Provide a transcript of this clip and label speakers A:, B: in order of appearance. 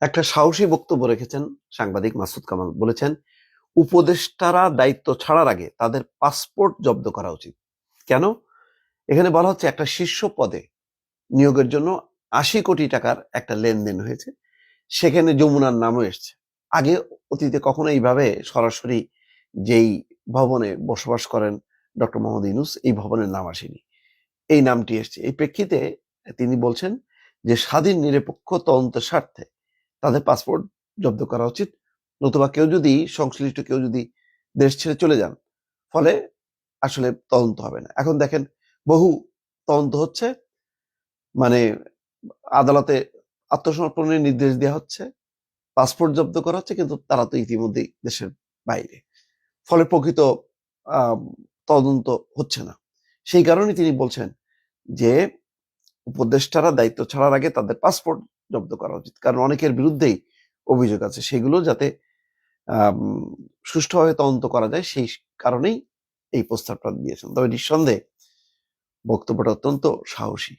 A: একটা সাহসী বক্তব্য রেখেছেন সাংবাদিক মাসুদ কামাল। বলেছেন, উপদেষ্টারা দায়িত্ব ছাড়ার আগে তাদের পাসপোর্ট জব্দ করা উচিত। কেন? এখানে বলা হচ্ছে একটা শীর্ষ পদে নিয়োগের জন্য ৮০ কোটি টাকার একটা লেনদেন হয়েছে, সেখানে যমুনার নামও এসছে। আগে অতীতে কখনো এইভাবে সরাসরি যেই ভবনে বসবাস করেন ডক্টর মোহাম্মদ ইউনূস, এই ভবনের নাম আসেনি, এই নামটি এসছে। এই প্রেক্ষিতে তিনি বলছেন যে স্বাধীন নিরপেক্ষ তদন্তের স্বার্থে তাদের পাসপোর্ট জব্দ করা উচিত, নতুবা সংশ্লিষ্ট কেউ যদি দেশ ছেড়ে চলে যান, ফলে আসলে তদন্ত হবে না। এখন দেখেন, বহু তদন্ত হচ্ছে, মানে আদালতে আত্মসমর্পণের নির্দেশ দেওয়া হচ্ছে, পাসপোর্ট জব্দ করা হচ্ছে, কিন্তু তারা তো ইতিমধ্যেই দেশের বাইরে, ফলে প্রকৃত আহ, তদন্ত হচ্ছে না। সেই কারণে তিনি বলছেন যে উপদেষ্টারা দায়িত্ব ছাড়ার আগে তাদের পাসপোর্ট জব্দ করা উচিত, কারণ অনেকের বিরুদ্ধেই অভিযোগ আছে, সেগুলো যাতে সুষ্ঠুভাবে তদন্ত করা যায়, সেই কারণেই এই প্রস্তাবটা দিয়েছেন। তবে নিঃসন্দেহে বক্তব্যটা অত্যন্ত সাহসী।